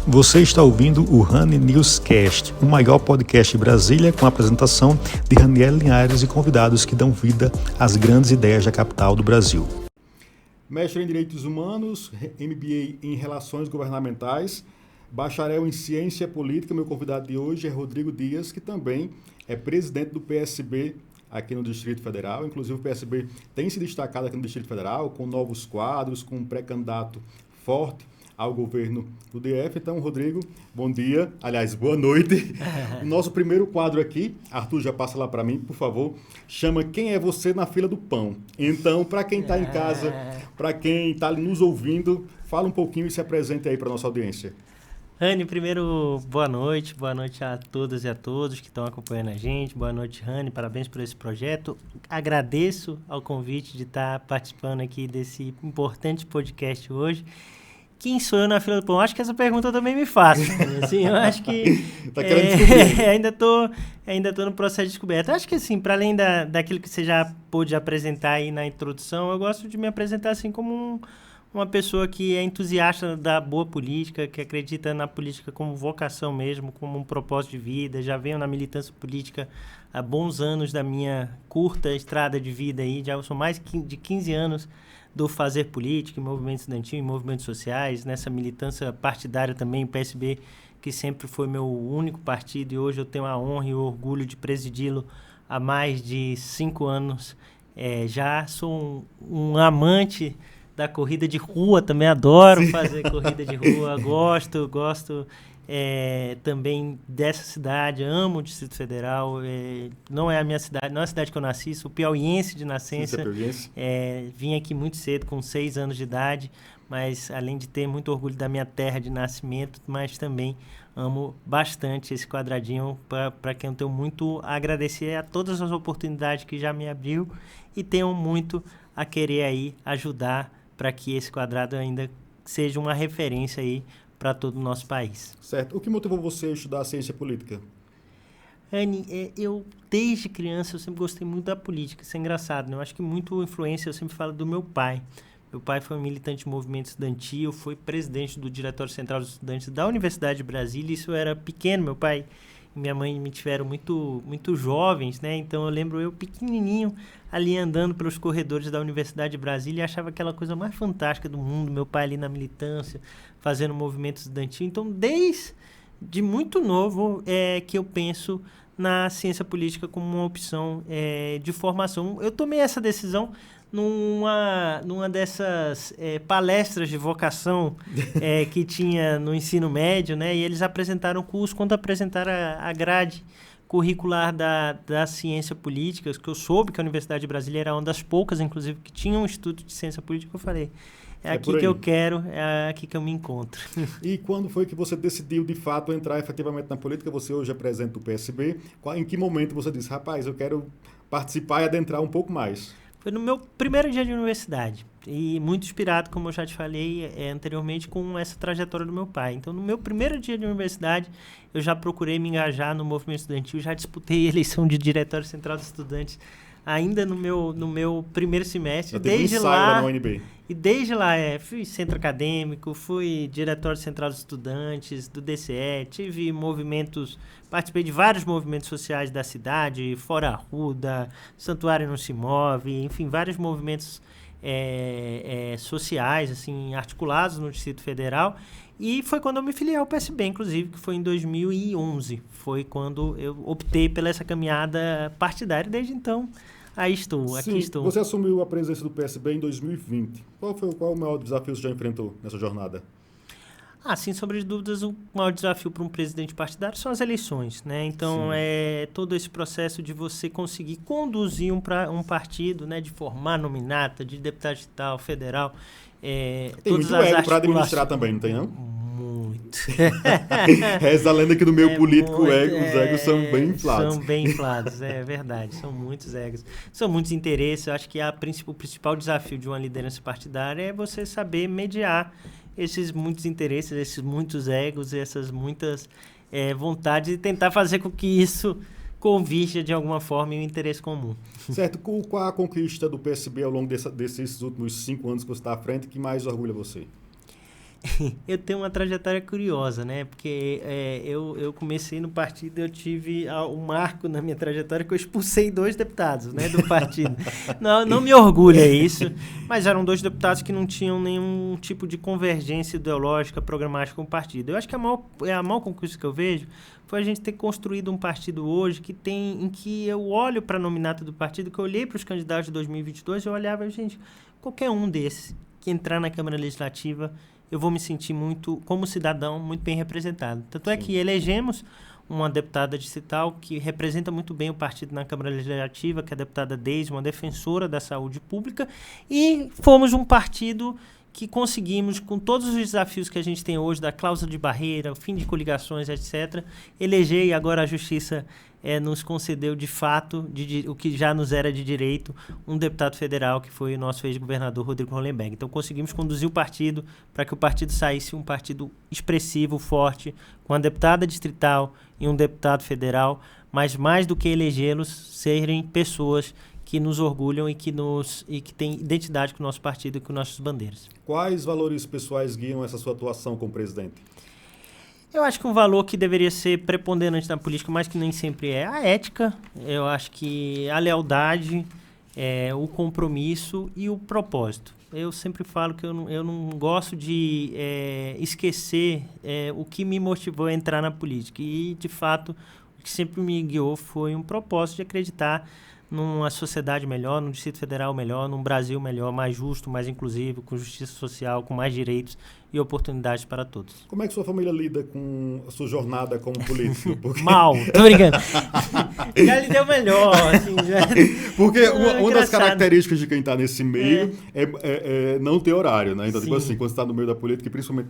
Você está ouvindo o Rani Newscast, o maior podcast de Brasília, com a apresentação de Raniel Linhares e convidados que dão vida às grandes ideias da capital do Brasil. Mestre em Direitos Humanos, MBA em Relações Governamentais, bacharel em Ciência Política. Meu convidado de hoje é Rodrigo Dias, que também é presidente do PSB aqui no Distrito Federal. Inclusive, o PSB tem se destacado aqui no Distrito Federal, com novos quadros, com um pré-candidato forte ao governo do DF. Então, Rodrigo, bom dia. Aliás, boa noite. O nosso primeiro quadro aqui, Arthur, já passa lá para mim, por favor, chama Quem é Você na Fila do Pão. Então, para quem está em casa, para quem está nos ouvindo, fala um pouquinho e se apresente aí para a nossa audiência. Rani, primeiro, boa noite a todas e a todos que estão acompanhando a gente. Boa noite, Rani, parabéns por esse projeto. Agradeço ao convite de estar participando aqui desse importante podcast hoje. Quem sou eu na fila do pão? Acho que essa pergunta eu também me faço. Assim, eu acho que ainda tô no processo de descoberta. Acho que assim, para além daquilo que você já pôde apresentar aí na introdução, eu gosto de me apresentar assim como uma pessoa que é entusiasta da boa política, que acredita na política como vocação mesmo, como um propósito de vida. Já venho na militância política há bons anos da minha curta estrada de vida aí. Já são mais de 15 anos do fazer política, em movimento estudantil, em movimentos sociais, nessa militância partidária também, o PSB, que sempre foi meu único partido, e hoje eu tenho a honra e o orgulho de presidi-lo há mais de 5 anos. Já sou um amante da corrida de rua, também adoro fazer corrida de rua, gosto também dessa cidade, amo o Distrito Federal, não é a minha cidade, não é a cidade que eu nasci, sou piauiense de nascença, vim aqui muito cedo, com 6 anos de idade, mas além de ter muito orgulho da minha terra de nascimento, mas também amo bastante esse quadradinho, para quem eu tenho muito a agradecer a todas as oportunidades que já me abriu e tenho muito a querer aí ajudar para que esse quadrado ainda seja uma referência aí para todo o nosso país. Certo. O que motivou você a estudar a ciência política? Anny, eu desde criança eu sempre gostei muito da política. Isso é engraçado, né? Eu acho que muito influência, eu sempre falo do meu pai. Meu pai foi um militante de movimento estudantil, foi presidente do Diretório Central dos Estudantes da Universidade de Brasília. Isso eu era pequeno, meu pai e minha mãe me tiveram muito jovens, né? Então eu lembro eu pequenininho ali andando pelos corredores da Universidade de Brasília e achava aquela coisa mais fantástica do mundo, meu pai ali na militância, fazendo movimento estudantil. Então, desde muito novo que eu penso na ciência política como uma opção de formação. Eu tomei essa decisão numa dessas palestras de vocação que tinha no ensino médio, né? E eles apresentaram o curso. Quando apresentaram a grade curricular da ciência política, que eu soube que a Universidade de Brasília era uma das poucas, inclusive, que tinha um instituto de ciência política, eu falei, é aqui que eu quero, é aqui que eu me encontro. E quando foi que você decidiu, de fato, entrar efetivamente na política? Você hoje é presidente do PSB. Em que momento você disse, rapaz, eu quero participar e adentrar um pouco mais? Foi no meu primeiro dia de universidade e muito inspirado, como eu já te falei anteriormente, com essa trajetória do meu pai. Então, no meu primeiro dia de universidade, eu já procurei me engajar no movimento estudantil, já disputei a eleição de Diretório Central dos Estudantes ainda no meu primeiro semestre. Desde lá, fui centro acadêmico, fui diretório central dos estudantes, do DCE, tive movimentos, participei de vários movimentos sociais da cidade, Fora Arruda, Santuário Não Se Move, enfim, vários movimentos sociais, assim, articulados no Distrito Federal. E foi quando eu me filiei ao PSB, inclusive, que foi em 2011. Foi quando eu optei pela essa caminhada partidária. Desde então, aqui estou. Você assumiu a presença do PSB em 2020. Qual o maior desafio que você já enfrentou nessa jornada? Sem sombra de dúvidas, o maior desafio para um presidente partidário são as eleições, né? Então, todo esse processo de você conseguir conduzir um partido, né? De formar nominata, de deputado estadual, federal. Tem muito ego para administrar também, não tem não? Muito. Reza a lenda que no meio político os egos são bem inflados. São bem inflados, é verdade. São muitos egos. São muitos interesses. Eu acho que o principal desafio de uma liderança partidária é você saber mediar esses muitos interesses, esses muitos egos, essas muitas vontades e tentar fazer com que isso convirja de alguma forma em um interesse comum. Certo. Qual a conquista do PSB ao longo desses últimos 5 anos que você está à frente que mais orgulha você? Eu tenho uma trajetória curiosa, né? Porque eu comecei no partido, eu tive um marco na minha trajetória que eu expulsei 2 deputados, né, do partido. Não me orgulha isso, mas eram 2 deputados que não tinham nenhum tipo de convergência ideológica, programática com o partido. Eu acho que a maior conquista que eu vejo foi a gente ter construído um partido hoje em que eu olho para a nominata do partido, que eu olhei para os candidatos de 2022 e eu olhava, gente, qualquer um desses que entrar na Câmara Legislativa, eu vou me sentir muito, como cidadão, muito bem representado. Tanto é que elegemos uma deputada distrital que representa muito bem o partido na Câmara Legislativa, que é a deputada Deise, uma defensora da saúde pública, e fomos um partido que conseguimos, com todos os desafios que a gente tem hoje, da cláusula de barreira, o fim de coligações, etc., eleger, e agora a Justiça nos concedeu, de fato, o que já nos era de direito, um deputado federal, que foi o nosso ex-governador Rodrigo Hollenberg. Então, conseguimos conduzir o partido para que o partido saísse um partido expressivo, forte, com uma deputada distrital e um deputado federal, mas mais do que elegê-los, serem pessoas que nos orgulham e que têm identidade com o nosso partido e com nossas bandeiras. Quais valores pessoais guiam essa sua atuação como presidente? Eu acho que um valor que deveria ser preponderante na política, mas que nem sempre é, a ética. Eu acho que a lealdade, o compromisso e o propósito. Eu sempre falo que eu não gosto de esquecer o que me motivou a entrar na política. E, de fato, o que sempre me guiou foi um propósito de acreditar numa sociedade melhor, num Distrito Federal melhor, num Brasil melhor, mais justo, mais inclusivo, com justiça social, com mais direitos e oportunidades para todos. Como é que sua família lida com a sua jornada como político? Porque... Mal, tô brincando. Já lhe deu melhor, assim. Porque uma das características de quem está nesse meio é não ter horário, né? Então, tipo assim, quando você está no meio da política, e principalmente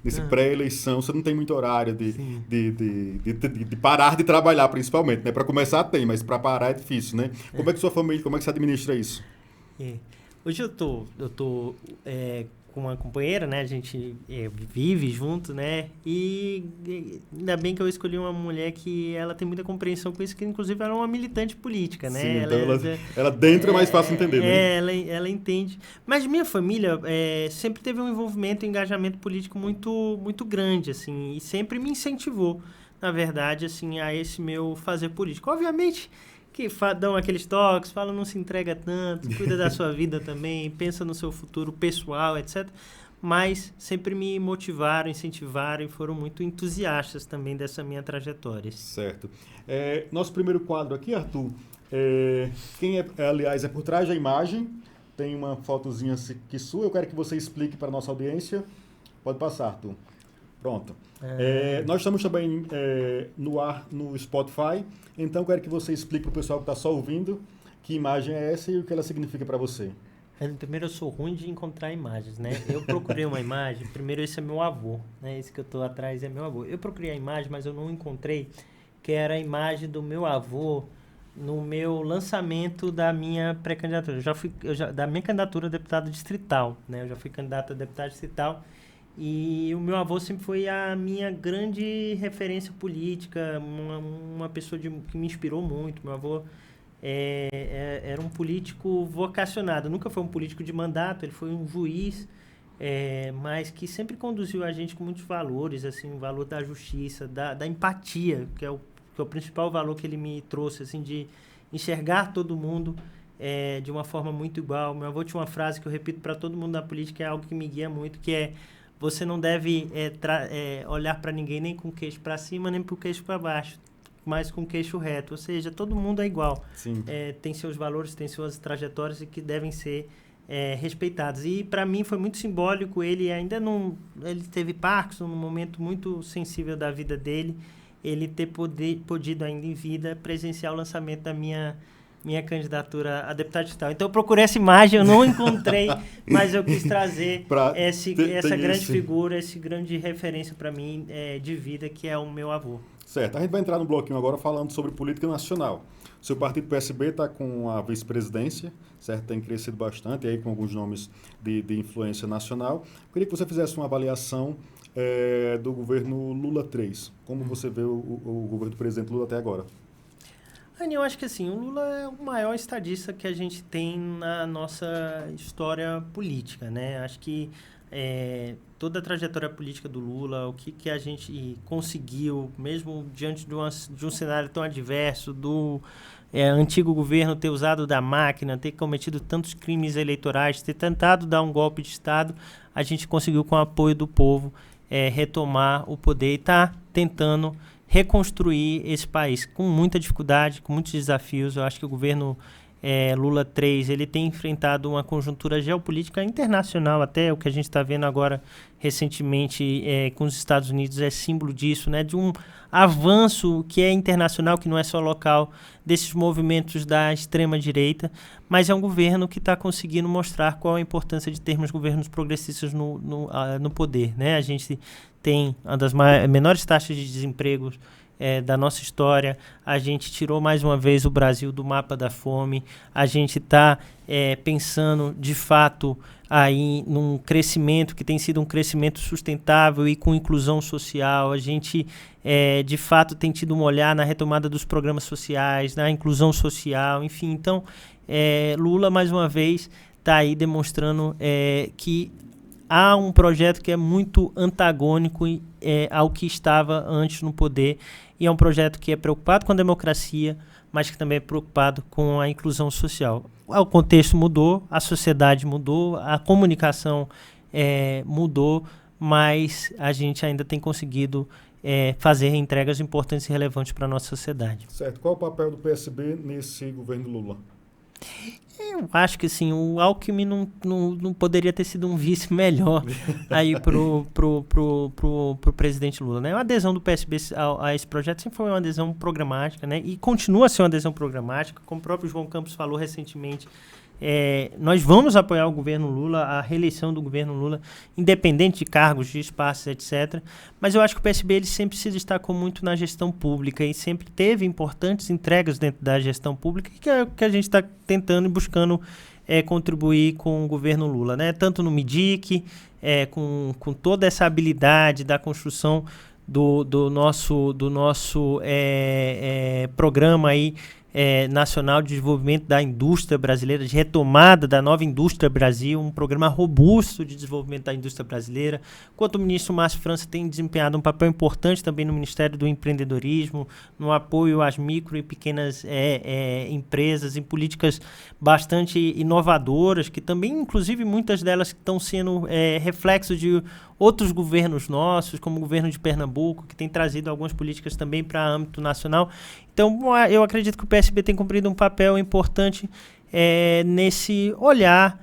nesse pré-eleição, você não tem muito horário de parar de trabalhar, principalmente, né? Para começar tem, mas para parar é difícil, né? Como é que sua família, como é que você administra isso? Hoje eu tô com uma companheira, né? A gente vive junto, né? E ainda bem que eu escolhi uma mulher que ela tem muita compreensão com isso, que inclusive ela é uma militante política, né? Sim, então ela dentro é mais fácil entender, né? Ela entende. Mas minha família sempre teve um envolvimento, um engajamento político muito, muito grande, assim, e sempre me incentivou, na verdade, assim, a esse meu fazer político. Obviamente que dão aqueles toques, falam não se entrega tanto, cuida da sua vida também, pensa no seu futuro pessoal, etc. Mas sempre me motivaram, incentivaram e foram muito entusiastas também dessa minha trajetória. Certo. Nosso primeiro quadro aqui, Arthur, quem aliás, é por trás da imagem, tem uma fotozinha aqui sua, eu quero que você explique para a nossa audiência. Pode passar, Arthur. Pronto. Nós estamos também no ar no Spotify, então eu quero que você explique para o pessoal que está só ouvindo que imagem é essa e o que ela significa para você. Primeiro, eu sou ruim de encontrar imagens, né? Eu procurei uma imagem, primeiro esse é meu avô, né? Esse que eu estou atrás é meu avô. Eu procurei a imagem, mas eu não encontrei, que era a imagem do meu avô no meu lançamento da minha pré-candidatura. Da minha candidatura a deputado distrital, né? Eu já fui candidato a deputado distrital. E o meu avô sempre foi a minha grande referência política, uma pessoa que me inspirou muito. Meu avô era um político vocacionado, nunca foi um político de mandato, ele foi um juiz, mas que sempre conduziu a gente com muitos valores, assim, o valor da justiça, da empatia, que é o principal valor que ele me trouxe, assim, de enxergar todo mundo de uma forma muito igual. Meu avô tinha uma frase que eu repito para todo mundo na política, é algo que me guia muito, que é: você não deve olhar para ninguém nem com o queixo para cima, nem para o queixo para baixo, mas com o queixo reto. Ou seja, todo mundo é igual. Tem seus valores, tem suas trajetórias e que devem ser respeitados. E para mim foi muito simbólico. Ele teve Parkinson num momento muito sensível da vida dele. Ele ter podido ainda em vida presenciar o lançamento da minha candidatura a deputado distrital. Então eu procurei essa imagem, eu não encontrei, mas eu quis trazer essa grande figura, essa grande referência para mim de vida, que é o meu avô. Certo, a gente vai entrar no bloquinho agora falando sobre política nacional. O seu partido PSB está com a vice-presidência, certo? Tem crescido bastante, aí com alguns nomes de influência nacional. Eu queria que você fizesse uma avaliação do governo Lula III. Como você vê o governo do presidente Lula até agora? Anny, eu acho que assim, o Lula é o maior estadista que a gente tem na nossa história política, né? Acho que toda a trajetória política do Lula, o que a gente conseguiu, mesmo diante de um cenário tão adverso, do antigo governo ter usado da máquina, ter cometido tantos crimes eleitorais, ter tentado dar um golpe de Estado, a gente conseguiu, com o apoio do povo, retomar o poder e está tentando reconstruir esse país com muita dificuldade, com muitos desafios. Eu acho que o governo Lula 3, ele tem enfrentado uma conjuntura geopolítica internacional, até o que a gente está vendo agora recentemente com os Estados Unidos é símbolo disso, né, de um avanço que é internacional, que não é só local, desses movimentos da extrema-direita, mas é um governo que está conseguindo mostrar qual a importância de termos governos progressistas no poder, né? A gente tem uma das menores taxas de desemprego da nossa história, a gente tirou mais uma vez o Brasil do mapa da fome, a gente está pensando de fato aí num crescimento que tem sido um crescimento sustentável e com inclusão social, a gente de fato tem tido um olhar na retomada dos programas sociais, na inclusão social, enfim, então Lula mais uma vez está aí demonstrando que há um projeto que é muito antagônico ao que estava antes no poder, e é um projeto que é preocupado com a democracia, mas que também é preocupado com a inclusão social. O contexto mudou, a sociedade mudou, a comunicação mudou, mas a gente ainda tem conseguido fazer entregas importantes e relevantes para a nossa sociedade. Certo. Qual o papel do PSB nesse governo Lula? Eu acho que assim, o Alckmin não poderia ter sido um vice melhor aí pro presidente Lula, né? A adesão do PSB a esse projeto sempre foi uma adesão programática, né? E continua a ser uma adesão programática, como o próprio João Campos falou recentemente. Nós vamos apoiar o governo Lula, a reeleição do governo Lula, independente de cargos, de espaços, etc. Mas eu acho que o PSB ele sempre se destacou muito na gestão pública e sempre teve importantes entregas dentro da gestão pública, que é o que a gente está tentando e buscando contribuir com o governo Lula, né? Tanto no MIDIC, com toda essa habilidade da construção do nosso programa aí, nacional de desenvolvimento da indústria brasileira, de retomada da nova indústria Brasil, um programa robusto de desenvolvimento da indústria brasileira. Enquanto o ministro Márcio França tem desempenhado um papel importante também no Ministério do Empreendedorismo, no apoio às micro e pequenas empresas, em políticas bastante inovadoras, que também, inclusive, muitas delas estão sendo reflexo de outros governos nossos, como o governo de Pernambuco, que tem trazido algumas políticas também para âmbito nacional. Então, eu acredito que o PSB tem cumprido um papel importante nesse olhar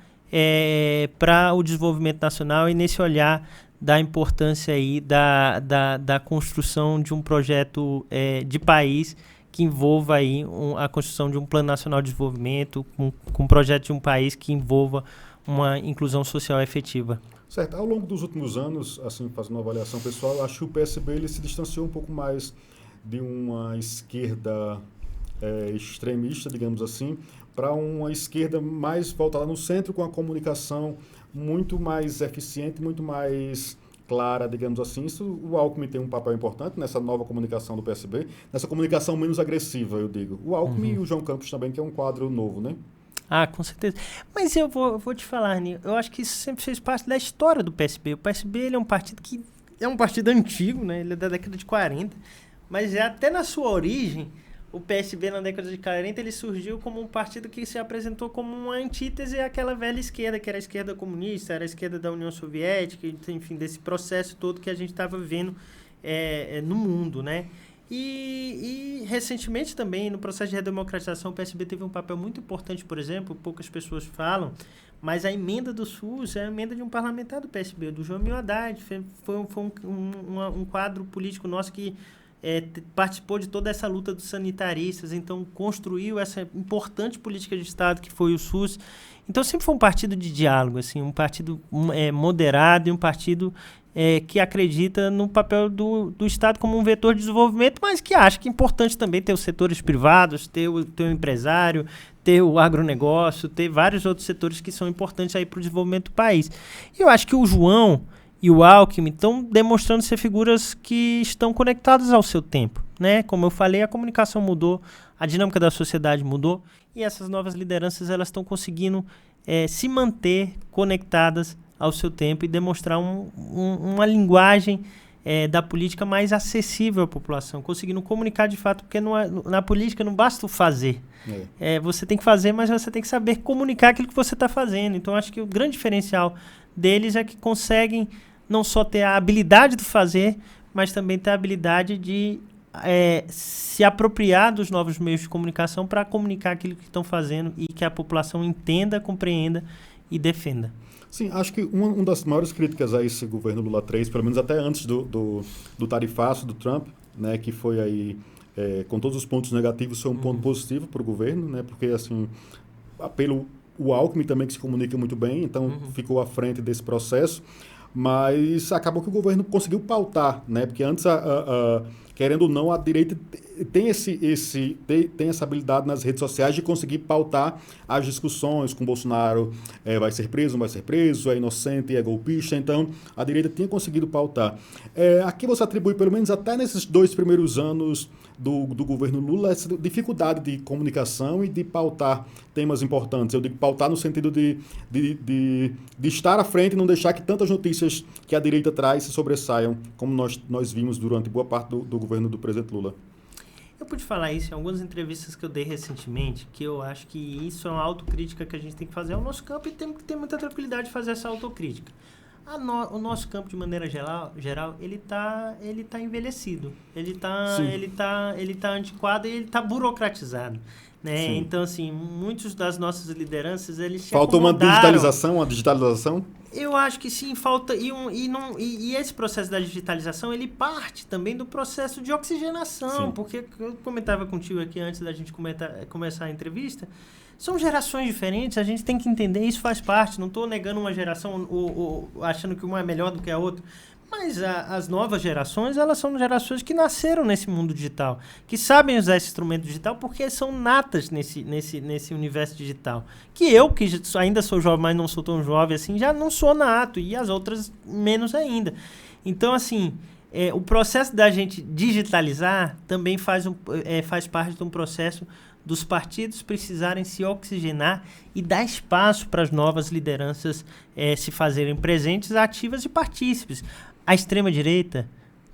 para o desenvolvimento nacional e nesse olhar da importância aí da construção de um projeto de país que envolva aí a construção de um plano nacional de desenvolvimento, com um projeto de um país que envolva uma inclusão social efetiva. Certo. Ao longo dos últimos anos, assim, fazendo uma avaliação pessoal, acho que o PSB ele se distanciou um pouco mais de uma esquerda extremista, digamos assim, para uma esquerda mais voltada no centro, com a comunicação muito mais eficiente, muito mais clara, digamos assim. Isso, o Alckmin tem um papel importante nessa nova comunicação do PSB, nessa comunicação menos agressiva, eu digo. O Alckmin e o João Campos também, que é um quadro novo, né? Ah, com certeza. Mas eu vou te falar, Nil, eu acho que isso sempre fez parte da história do PSB. O PSB ele é um partido que é um partido antigo, né? Ele é da década de 40, mas até na sua origem, o PSB na década de 40 ele surgiu como um partido que se apresentou como uma antítese àquela velha esquerda, que era a esquerda comunista, era a esquerda da União Soviética, enfim, desse processo todo que a gente estava vivendo no mundo, né? E recentemente também, no processo de redemocratização, o PSB teve um papel muito importante, por exemplo, poucas pessoas falam, mas a emenda do SUS é a emenda de um parlamentar do PSB, do João Mil Haddad. Foi um quadro político nosso que participou de toda essa luta dos sanitaristas, então construiu essa importante política de Estado que foi o SUS. Então sempre foi um partido de diálogo, assim, um partido moderado e um partido que acredita no papel do Estado como um vetor de desenvolvimento, mas que acha que é importante também ter os setores privados, ter o empresário, ter o agronegócio, ter vários outros setores que são importantes aí para o desenvolvimento do país. E eu acho que o João e o Alckmin estão demonstrando ser figuras que estão conectadas ao seu tempo, né? Como eu falei, a comunicação mudou, a dinâmica da sociedade mudou, e essas novas lideranças elas estão conseguindo se manter conectadas ao seu tempo e demonstrar uma linguagem da política mais acessível à população, conseguindo comunicar de fato, porque na política não basta o fazer. Você tem que fazer, mas você tem que saber comunicar aquilo que você está fazendo. Então, acho que o grande diferencial deles é que conseguem não só ter a habilidade de fazer, mas também ter a habilidade de se apropriar dos novos meios de comunicação para comunicar aquilo que estão fazendo e que a população entenda, compreenda e defenda. Sim, acho que uma das maiores críticas a esse governo Lula 3, pelo menos até antes do tarifaço do Trump, né, que foi aí, com todos os pontos negativos, foi um ponto positivo para o governo, né, porque assim, pelo o Alckmin também, que se comunica muito bem, então ficou à frente desse processo, mas acabou que o governo conseguiu pautar, né, porque antes, querendo ou não, a direita tem essa habilidade nas redes sociais de conseguir pautar as discussões com Bolsonaro, vai ser preso, não vai ser preso, é inocente, é golpista, então a direita tinha conseguido pautar. Aqui você atribui, pelo menos até nesses 2 primeiros anos do governo Lula, essa dificuldade de comunicação e de pautar temas importantes. Eu digo pautar no sentido de estar à frente e não deixar que tantas notícias que a direita traz se sobressaiam, como nós vimos durante boa parte do governo do presidente Lula. Eu pude falar isso em algumas entrevistas que eu dei recentemente, que eu acho que isso é uma autocrítica que a gente tem que fazer ao nosso campo e temos que ter muita tranquilidade de fazer essa autocrítica. O nosso campo, de maneira geral, ele tá envelhecido, ele tá antiquado e ele tá burocratizado, né? Então, assim, muitas das nossas lideranças, eles se Faltou uma digitalização? Eu acho que sim, falta. E esse processo da digitalização, ele parte também do processo de oxigenação, porque eu comentava contigo aqui antes da gente começar a entrevista, são gerações diferentes, a gente tem que entender, isso faz parte, não estou negando uma geração ou achando que uma é melhor do que a outra, mas as novas gerações, elas são gerações que nasceram nesse mundo digital, que sabem usar esse instrumento digital porque são natas nesse universo digital. Que ainda sou jovem, mas não sou tão jovem assim, já não sou nato, e as outras menos ainda. Então, assim, o processo da gente digitalizar também faz parte de um processo dos partidos precisarem se oxigenar e dar espaço para as novas lideranças se fazerem presentes, ativas e partícipes. A extrema-direita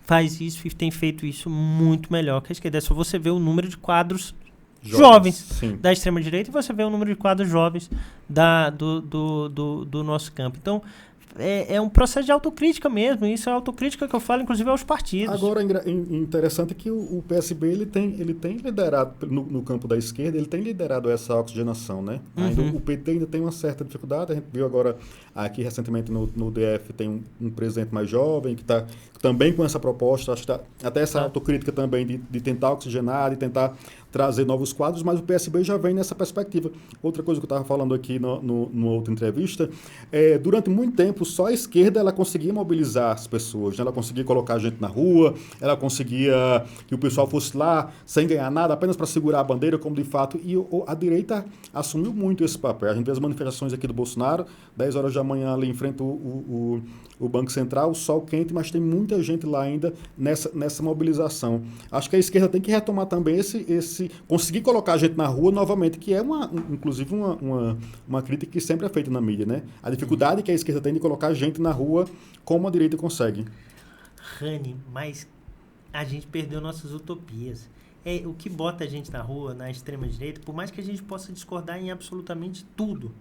faz isso e tem feito isso muito melhor que a esquerda. É só você ver o número de quadros jovens da extrema-direita e você vê o número de quadros jovens do nosso campo. Então, é um processo de autocrítica mesmo. Isso é autocrítica que eu falo, inclusive, aos partidos. Agora, interessante que o PSB ele tem liderado, no campo da esquerda, ele tem liderado essa oxigenação, né? Ainda, o PT ainda tem uma certa dificuldade. A gente viu agora, aqui recentemente no DF, tem um presidente mais jovem que está também com essa proposta, acho que até essa autocrítica também de tentar oxigenar, de tentar trazer novos quadros, mas o PSB já vem nessa perspectiva. Outra coisa que eu estava falando aqui numa outra entrevista, durante muito tempo, só a esquerda ela conseguia mobilizar as pessoas, né? Ela conseguia colocar a gente na rua, ela conseguia que o pessoal fosse lá sem ganhar nada, apenas para segurar a bandeira, como de fato, e a direita assumiu muito esse papel. A gente vê as manifestações aqui do Bolsonaro, 10 horas da manhã ali em frente o Banco Central, sol quente, mas tem muita gente lá ainda nessa mobilização. Acho que a esquerda tem que retomar também conseguir colocar a gente na rua novamente, que é inclusive uma crítica que sempre é feita na mídia, né? A dificuldade que a esquerda tem de colocar a gente na rua como a direita consegue. Rani, mas a gente perdeu nossas utopias. O que bota a gente na rua, na extrema-direita, por mais que a gente possa discordar em absolutamente tudo,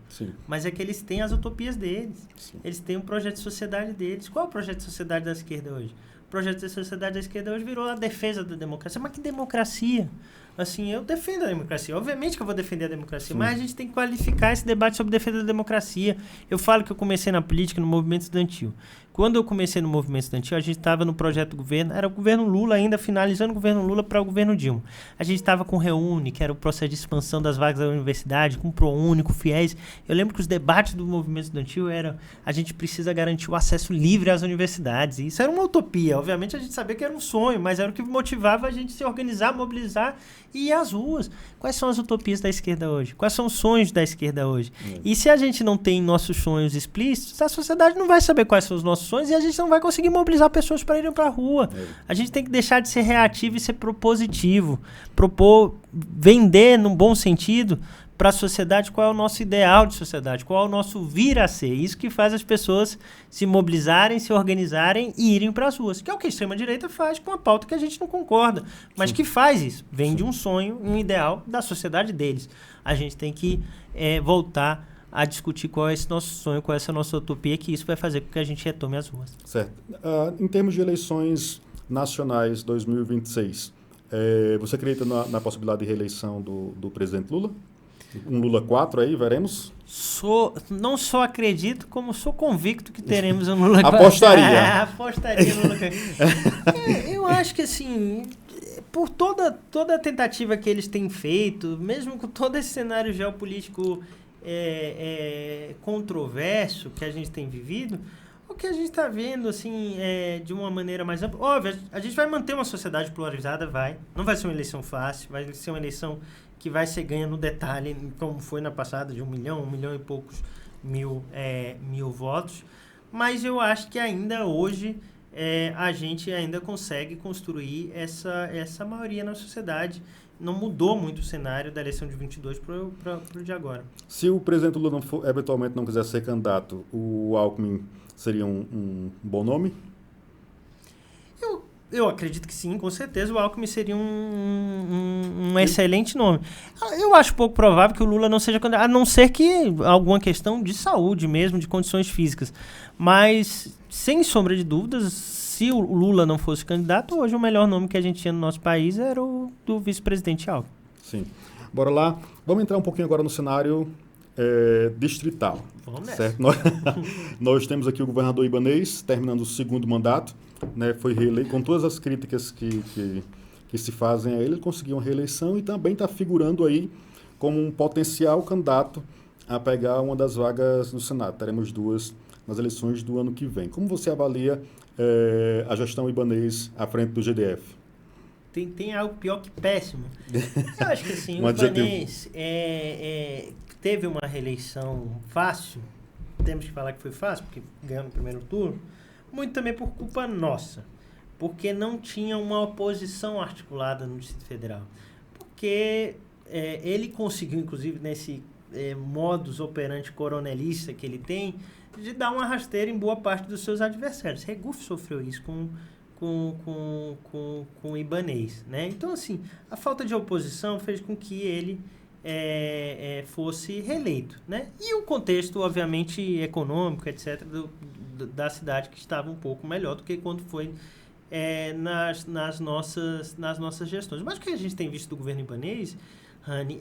mas é que eles têm as utopias deles. Eles têm um projeto de sociedade deles. Qual é o projeto de sociedade da esquerda hoje? O projeto de sociedade da esquerda hoje virou a defesa da democracia. Mas que democracia? Assim, eu defendo a democracia. Obviamente que eu vou defender a democracia, mas a gente tem que qualificar esse debate sobre defesa da democracia. Eu falo que eu comecei na política no movimento estudantil. Quando eu comecei no movimento estudantil, a gente estava no projeto do governo, era o governo Lula ainda, finalizando o governo Lula para o governo Dilma. A gente estava com o Reúne, que era o processo de expansão das vagas da universidade, com o ProUni, com o FIES. Eu lembro que os debates do movimento estudantil eram: a gente precisa garantir o acesso livre às universidades. E isso era uma utopia. Obviamente a gente sabia que era um sonho, mas era o que motivava a gente se organizar, mobilizar e ir às ruas. Quais são as utopias da esquerda hoje? Quais são os sonhos da esquerda hoje? E se a gente não tem nossos sonhos explícitos, a sociedade não vai saber quais são os nossos sonhos e a gente não vai conseguir mobilizar pessoas para irem para a rua. A gente tem que deixar de ser reativo e ser propositivo. Vender num bom sentido para a sociedade, qual é o nosso ideal de sociedade, qual é o nosso vir a ser. Isso que faz as pessoas se mobilizarem, se organizarem e irem para as ruas, que é o que a extrema-direita faz com a pauta que a gente não concorda, mas que faz isso. Vem de um sonho, um ideal da sociedade deles. A gente tem que voltar a discutir qual é esse nosso sonho, qual é essa nossa utopia, que isso vai fazer com que a gente retome as ruas. Certo. Em termos de eleições nacionais 2026, você acredita na possibilidade de reeleição do presidente Lula? Um Lula 4 aí, veremos? Não só acredito, como sou convicto que teremos um Lula 4. Apostaria. Apostaria no Lula 4. Eu acho que, assim, por toda a tentativa que eles têm feito, mesmo com todo esse cenário geopolítico controverso que a gente tem vivido, o que a gente está vendo, assim, de uma maneira mais ampla... Óbvio, a gente vai manter uma sociedade polarizada, não vai ser uma eleição fácil, vai ser uma eleição que vai ser ganha no detalhe, como foi na passada, de 1 milhão e poucos mil votos. Mas eu acho que ainda hoje a gente ainda consegue construir essa maioria na sociedade. Não mudou muito o cenário da eleição de 22 para o de agora. Se o presidente Lula eventualmente não quiser ser candidato, o Alckmin seria um bom nome? Eu acredito que sim, com certeza o Alckmin seria um excelente nome. Eu acho pouco provável que o Lula não seja candidato, a não ser que alguma questão de saúde mesmo, de condições físicas. Mas, sem sombra de dúvidas, se o Lula não fosse candidato, hoje o melhor nome que a gente tinha no nosso país era o do vice-presidente Alckmin. Sim. Bora lá. Vamos entrar um pouquinho agora no cenário distrital. Vamos certo? Nós temos aqui o governador Ibanez, terminando o segundo mandato, né? Foi reeleito, com todas as críticas que se fazem a ele conseguiu uma reeleição e também está figurando aí como um potencial candidato a pegar uma das vagas no Senado. Teremos 2 nas eleições do ano que vem. Como você avalia a gestão Ibanez à frente do GDF? Tem algo pior que péssimo. Eu acho que assim, o Ibanez teve uma reeleição fácil, temos que falar que foi fácil, porque ganhou no primeiro turno, muito também por culpa nossa, porque não tinha uma oposição articulada no Distrito Federal. Porque ele conseguiu, inclusive, nesse modus operandi coronelista que ele tem, de dar uma rasteira em boa parte dos seus adversários. Regufe sofreu isso com o Ibanez, né? Então, assim, a falta de oposição fez com que ele fosse reeleito, né? E o contexto, obviamente, econômico, etc., da cidade, que estava um pouco melhor do que quando foi nas nossas gestões. Mas o que a gente tem visto do governo Ibanez, Rani,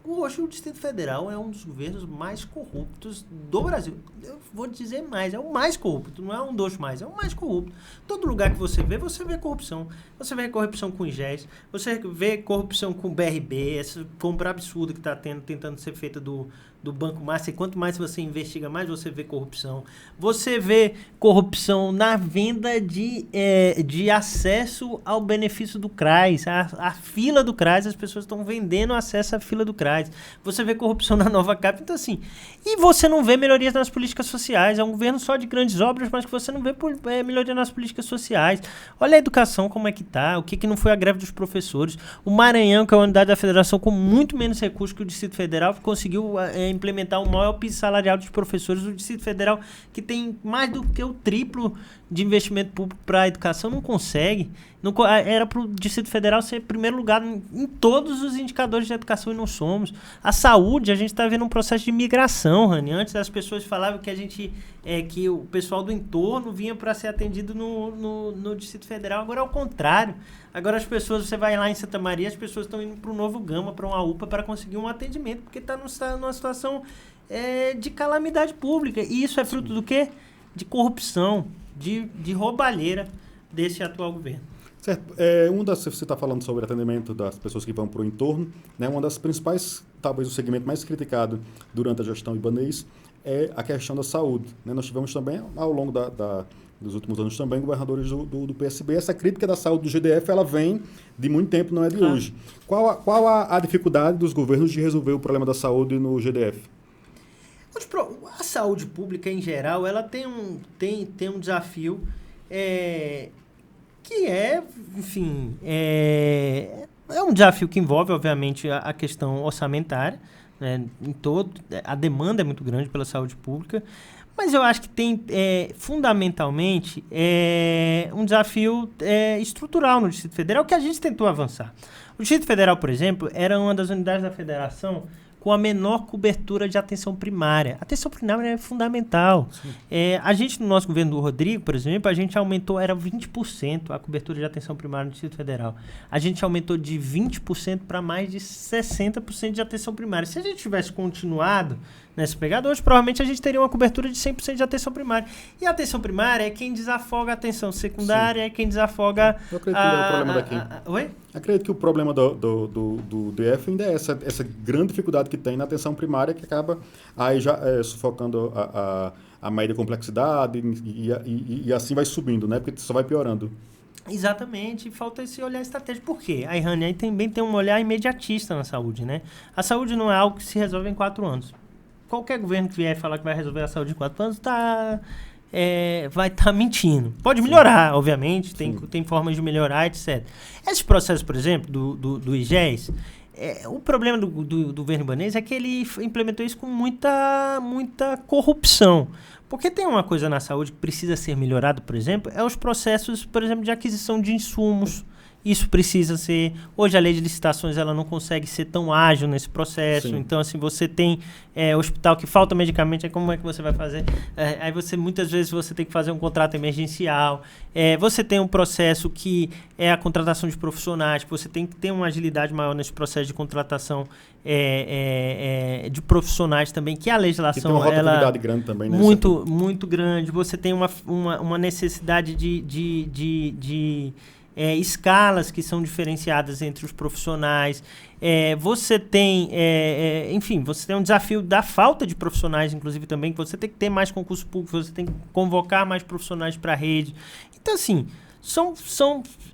hoje o Distrito Federal é um dos governos mais corruptos do Brasil. Eu vou dizer mais, é o mais corrupto, não é um dos mais, é o mais corrupto. Todo lugar que você vê corrupção. Você vê corrupção com o IGES, você vê corrupção com o BRB, essa compra absurda que está tentando ser feita do Banco Master, e quanto mais você investiga, mais você vê corrupção. Você vê corrupção na venda de acesso ao benefício do CRAS, a fila do CRAS, as pessoas estão vendendo acesso à fila do CRAS. Você vê corrupção na Nova Cap, então assim, e você não vê melhorias nas políticas sociais, é um governo só de grandes obras, mas que você não vê melhoria nas políticas sociais. Olha a educação como é que tá, o que não foi a greve dos professores. O Maranhão, que é uma unidade da federação com muito menos recursos que o Distrito Federal, conseguiu implementar o maior piso salarial dos professores. O Distrito Federal, que tem mais do que o triplo de investimento público para a educação, não consegue. Era para o Distrito Federal ser primeiro lugar em todos os indicadores de educação e não somos. A saúde, a gente está vendo um processo de migração, Rani. Antes as pessoas falavam que que o pessoal do entorno vinha para ser atendido no Distrito Federal. Agora é o contrário. Agora as pessoas, você vai lá em Santa Maria, as pessoas estão indo para o Novo Gama, para uma UPA, para conseguir um atendimento, porque está numa situação de calamidade pública. E isso é fruto do quê? De corrupção, de roubalheira desse atual governo. Certo. Você está falando sobre atendimento das pessoas que vão para o entorno, né? Uma das principais, talvez o segmento mais criticado durante a gestão Ibanez é a questão da saúde, né? Nós tivemos também, ao longo dos últimos anos também, governadores do PSB. Essa crítica da saúde do GDF, ela vem de muito tempo, não é de hoje. Qual a dificuldade dos governos de resolver o problema da saúde no GDF? A saúde pública, em geral, ela tem um desafio que enfim, é um desafio que envolve, obviamente, a questão orçamentária, né, a demanda é muito grande pela saúde pública, mas eu acho que tem, fundamentalmente, um desafio estrutural no Distrito Federal que a gente tentou avançar. O Distrito Federal, por exemplo, era uma das unidades da federação com a menor cobertura de atenção primária. A atenção primária é fundamental. A gente, no nosso governo do Rodrigo, por exemplo, a gente aumentou, era 20% a cobertura de atenção primária no Distrito Federal. A gente aumentou de 20% para mais de 60% de atenção primária. Se a gente tivesse continuado nessa pegada, hoje provavelmente a gente teria uma cobertura de 100% de atenção primária. E a atenção primária é quem desafoga a atenção secundária, é quem desafoga... Eu acredito que é o problema daqui. Oi? Acredito que o problema do DF ainda é essa grande dificuldade que tem na atenção primária, que acaba aí já sufocando a média complexidade e assim vai subindo, né? Porque só vai piorando. Exatamente, falta esse olhar estratégico. Por quê? A Rani aí também tem um olhar imediatista na saúde, né? A saúde não é algo que se resolve em 4 anos. Qualquer governo que vier falar que vai resolver a saúde em 4 anos vai estar mentindo. Pode melhorar, obviamente, tem formas de melhorar, etc. Esse processo, por exemplo, do IGES, o problema do governo libanês é que ele implementou isso com muita corrupção. Porque tem uma coisa na saúde que precisa ser melhorada, por exemplo, os processos, por exemplo, de aquisição de insumos. Isso precisa ser... Hoje a lei de licitações ela não consegue ser tão ágil nesse processo. Sim. Então, assim, você tem hospital que falta medicamento, aí como é que você vai fazer? Aí muitas vezes você tem que fazer um contrato emergencial. Você tem um processo que é a contratação de profissionais, que você tem que ter uma agilidade maior nesse processo de contratação de profissionais também, que a legislação... Que tem uma rotatividade grande também, né? Muito grande. Você tem uma necessidade de escalas que são diferenciadas entre os profissionais. Você tem, enfim, você tem um desafio da falta de profissionais, inclusive, também, que você tem que ter mais concurso público, você tem que convocar mais profissionais para a rede. Então, assim,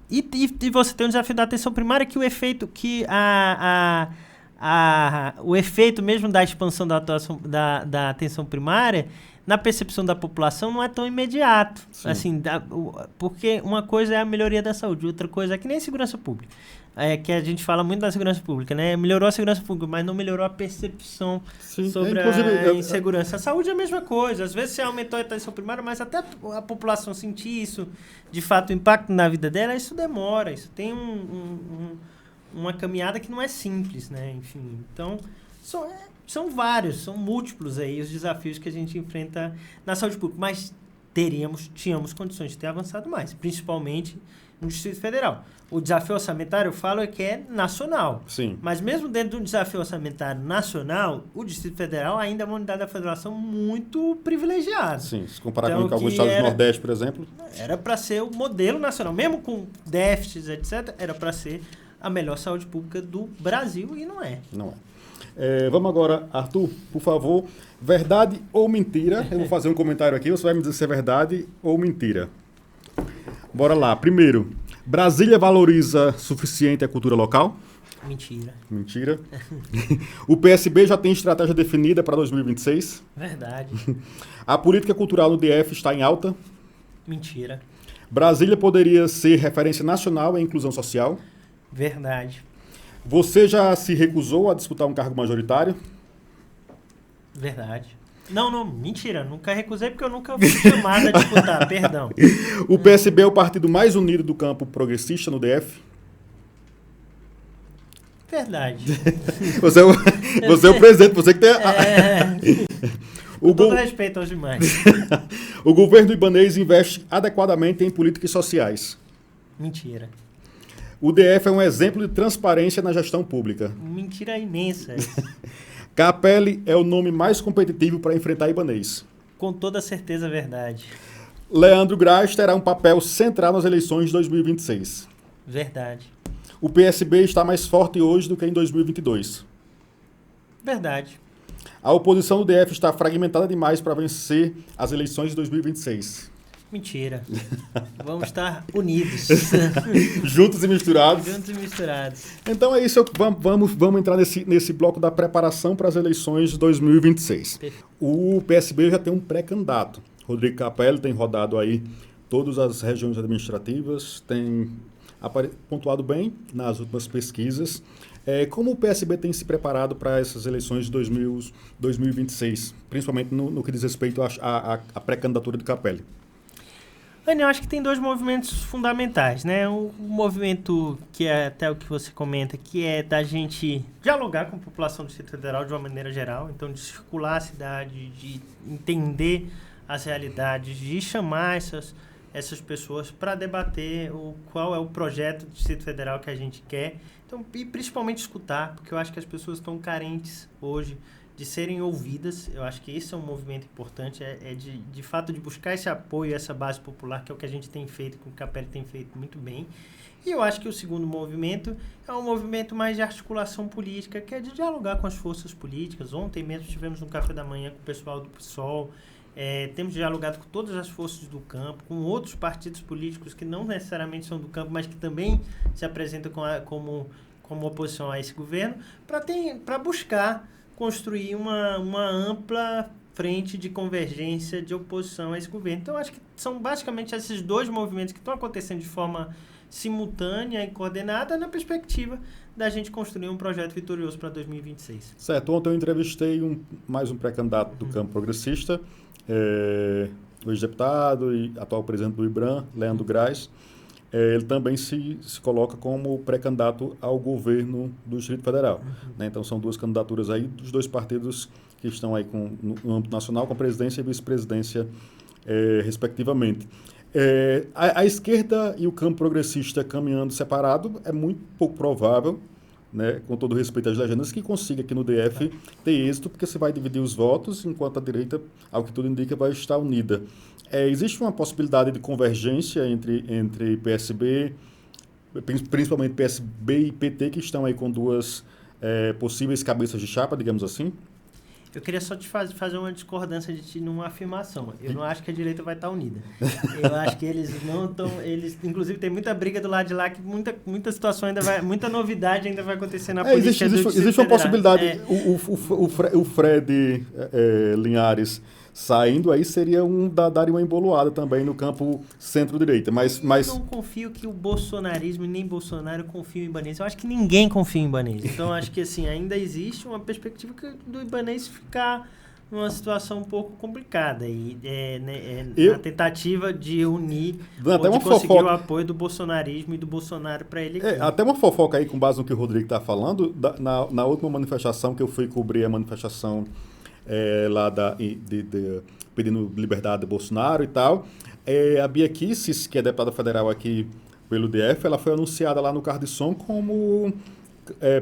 e você tem um desafio da atenção primária, que o efeito, o efeito mesmo da expansão da atenção primária, na percepção da população, não é tão imediato. Assim, porque uma coisa é a melhoria da saúde, outra coisa é que nem segurança pública. Que a gente fala muito da segurança pública, né? Melhorou a segurança pública, mas não melhorou a percepção sobre a insegurança. A saúde é a mesma coisa. Às vezes você aumentou a atenção primária, mas até a população sentir isso, de fato, o impacto na vida dela, isso demora. Isso tem uma caminhada que não é simples, né? Enfim, então... São vários, são múltiplos aí os desafios que a gente enfrenta na saúde pública, mas tínhamos condições de ter avançado mais, principalmente no Distrito Federal. O desafio orçamentário, eu falo, que é nacional. Sim. Mas mesmo dentro do desafio orçamentário nacional, o Distrito Federal ainda é uma unidade da federação muito privilegiada. Sim, se comparar com alguns estados do Nordeste, por exemplo. Era para ser o modelo nacional, mesmo com déficits, etc., era para ser a melhor saúde pública do Brasil e não é. Não é. Vamos agora, Arthur, por favor, verdade ou mentira? Eu vou fazer um comentário aqui, você vai me dizer se é verdade ou mentira. Bora lá. Primeiro, Brasília valoriza suficiente a cultura local? Mentira. O PSB já tem estratégia definida para 2026? Verdade. A política cultural no DF está em alta? Mentira. Brasília poderia ser referência nacional em inclusão social? Verdade. Você já se recusou a disputar um cargo majoritário? Verdade. Não, mentira. Nunca recusei porque eu nunca fui chamado a disputar, perdão. O PSB é o partido mais unido do campo progressista no DF? Verdade. Você é o presidente, você que tem... Com todo respeito aos demais. O governo libanês investe adequadamente em políticas sociais? Mentira. O DF é um exemplo de transparência na gestão pública? Mentira imensa. Capelli é o nome mais competitivo para enfrentar Ibanez? Com toda certeza, verdade. Leandro Graz terá um papel central nas eleições de 2026? Verdade. O PSB está mais forte hoje do que em 2022? Verdade. A oposição do DF está fragmentada demais para vencer as eleições de 2026? Mentira. Vamos estar unidos. Juntos e misturados? Juntos e misturados. Então é isso. Vamos entrar nesse bloco da preparação para as eleições de 2026. Perfeito. O PSB já tem um pré-candidato. Rodrigo Capelli tem rodado aí todas as regiões administrativas, tem pontuado bem nas últimas pesquisas. Como o PSB tem se preparado para essas eleições de 2026, principalmente no que diz respeito à pré-candidatura de Capelli? Eu acho que tem dois movimentos fundamentais, né? Um movimento que é até o que você comenta, que é da gente dialogar com a população do Distrito Federal de uma maneira geral, então de circular a cidade, de entender as realidades, de chamar essas pessoas para debater qual é o projeto do Distrito Federal que a gente quer, então, e principalmente escutar, porque eu acho que as pessoas estão carentes hoje de serem ouvidas. Eu acho que esse é um movimento importante, de fato de buscar esse apoio, essa base popular, que é o que a gente tem feito, que o Capelli tem feito muito bem. E eu acho que o segundo movimento é um movimento mais de articulação política, que é de dialogar com as forças políticas. Ontem mesmo tivemos um café da manhã com o pessoal do PSOL, temos dialogado com todas as forças do campo, com outros partidos políticos que não necessariamente são do campo, mas que também se apresentam como oposição a esse governo, para buscar construir uma ampla frente de convergência, de oposição a esse governo. Então, acho que são basicamente esses dois movimentos que estão acontecendo de forma simultânea e coordenada na perspectiva da gente construir um projeto vitorioso para 2026. Certo. Ontem eu entrevistei mais um pré-candidato do campo progressista, o ex-deputado e atual presidente do IBRAM, Leandro Graz. Ele também se coloca como pré-candidato ao governo do Distrito Federal. Né? Então, são duas candidaturas aí dos dois partidos que estão aí no âmbito nacional, com a presidência e vice-presidência, respectivamente. A esquerda e o campo progressista caminhando separado é muito pouco provável, né, com todo respeito às legendas, que consiga aqui no DF ter êxito, porque você vai dividir os votos, enquanto a direita, ao que tudo indica, vai estar unida. Existe uma possibilidade de convergência entre PSB, principalmente PSB e PT, que estão aí com duas possíveis cabeças de chapa, digamos assim? Eu queria só te fazer uma discordância de ti numa afirmação. Eu não acho que a direita vai estar unida. Eu acho que eles não estão... Inclusive, tem muita briga do lado de lá, que muita situação ainda vai... Muita novidade ainda vai acontecer na política do Distrito Federal. Existe uma possibilidade. O Fred Linhares saindo aí daria uma embolada também no campo centro-direita. Mas... Eu não confio que o bolsonarismo e nem Bolsonaro confiam em Ibanez. Eu acho que ninguém confia em Ibanez. Então, acho que assim, ainda existe uma perspectiva do Ibanez ficar numa situação um pouco complicada. E na tentativa de unir ou de conseguir o apoio do bolsonarismo e do Bolsonaro para ele aqui. Até uma fofoca aí, com base no que o Rodrigo está falando, na última manifestação que eu fui cobrir, a manifestação lá pedindo liberdade do Bolsonaro e tal, a Bia Kicis, que é deputada federal aqui pelo DF, ela foi anunciada lá no Carro de Som como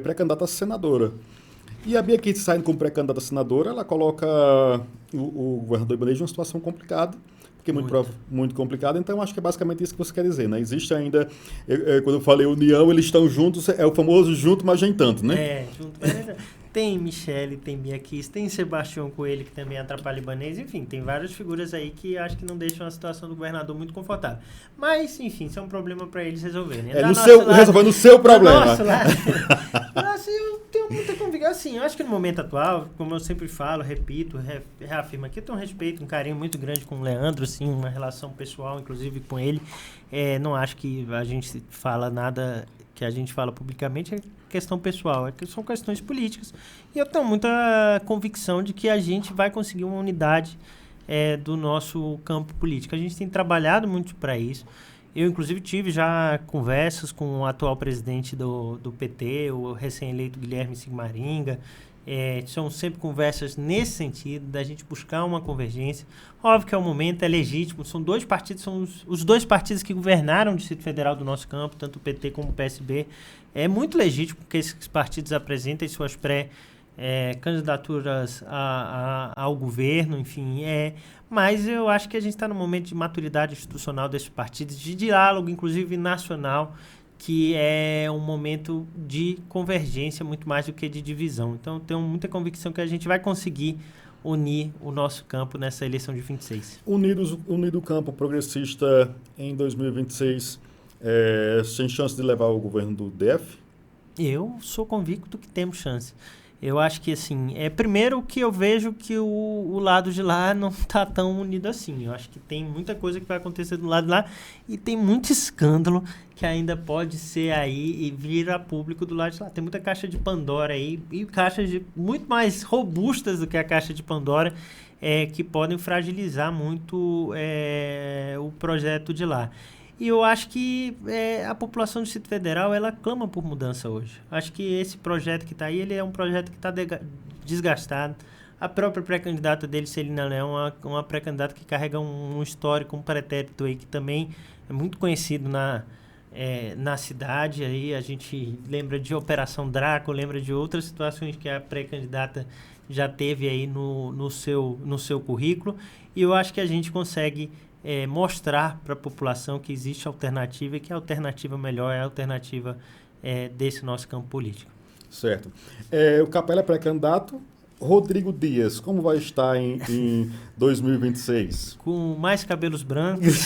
pré-candidata a senadora. E a Bia Kicis, saindo como pré-candidata a senadora, ela coloca o governador Ibanez numa situação complicada, porque é muito complicado. Então, acho que é basicamente isso que você quer dizer, né? Existe ainda, quando eu falei união, eles estão juntos, é o famoso junto, mas nem tanto, né? Junto, mas tem Michele, tem Bia Kicis, tem Sebastião Coelho, que também atrapalha Ibanez, enfim, tem várias figuras aí que acho que não deixam a situação do governador muito confortável. Mas, enfim, isso é um problema para eles resolverem. Resolvendo o seu problema. Nosso lado, eu tenho muita convicção. Assim, eu acho que no momento atual, como eu sempre falo, repito, reafirmo aqui, eu tenho um respeito, um carinho muito grande com o Leandro, assim, uma relação pessoal, inclusive, com ele. Não acho que a gente fala nada que a gente fala publicamente, é questão pessoal, são questões políticas. E eu tenho muita convicção de que a gente vai conseguir uma unidade do nosso campo político. A gente tem trabalhado muito para isso. Eu, inclusive, tive já conversas com o atual presidente do PT, o recém-eleito Guilherme Sigmaringa. São sempre conversas nesse sentido, da gente buscar uma convergência. Óbvio que é o momento, é legítimo. São dois partidos, são os dois partidos que governaram o Distrito Federal do nosso campo, tanto o PT como o PSB. É muito legítimo que esses partidos apresentem suas candidaturas ao governo, enfim. Mas eu acho que a gente está no momento de maturidade institucional desses partidos, de diálogo, inclusive nacional, que é um momento de convergência muito mais do que de divisão. Então, tenho muita convicção que a gente vai conseguir unir o nosso campo nessa eleição de 26. Unido o campo progressista em 2026, sem chance de levar o governo do DF? Eu sou convicto que temos chance. Eu acho que, assim, primeiro que eu vejo que o lado de lá não está tão unido assim. Eu acho que tem muita coisa que vai acontecer do lado de lá e tem muito escândalo que ainda pode ser aí e vir a público do lado de lá. Tem muita caixa de Pandora aí e caixas muito mais robustas do que a caixa de Pandora que podem fragilizar muito o projeto de lá. E eu acho que a população do Distrito Federal, ela clama por mudança hoje. Acho que esse projeto que está aí, ele é um projeto que está desgastado. A própria pré-candidata dele, Celina Leão, é uma pré-candidata que carrega um histórico, um pretérito aí que também é muito conhecido na cidade. Aí a gente lembra de Operação Draco, lembra de outras situações que a pré-candidata já teve aí no seu currículo. E eu acho que a gente consegue mostrar para a população que existe alternativa e que a alternativa melhor é a alternativa desse nosso campo político. Certo. O Capela é pré-candidato. Rodrigo Dias, como vai estar em 2026? Com mais cabelos brancos.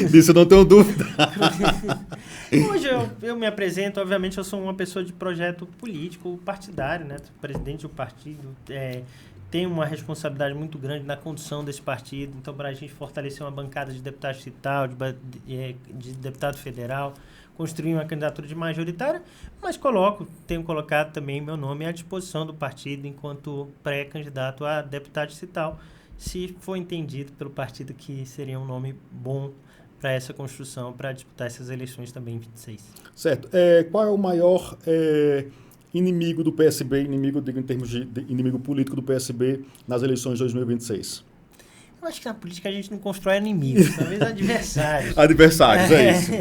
Disso eu não tenho dúvida. Hoje eu me apresento, obviamente eu sou uma pessoa de projeto político partidário, né? Presidente do partido, tem uma responsabilidade muito grande na condução desse partido. Então, para a gente fortalecer uma bancada de deputado distrital, de deputado federal, construir uma candidatura de majoritária, mas tenho colocado também meu nome à disposição do partido enquanto pré-candidato a deputado distrital, se for entendido pelo partido que seria um nome bom para essa construção, para disputar essas eleições também em 26. Certo. Qual é o maior inimigo do PSB, em termos de inimigo político do PSB nas eleições de 2026? Eu acho que na política a gente não constrói inimigos, talvez adversários. Adversários, é isso.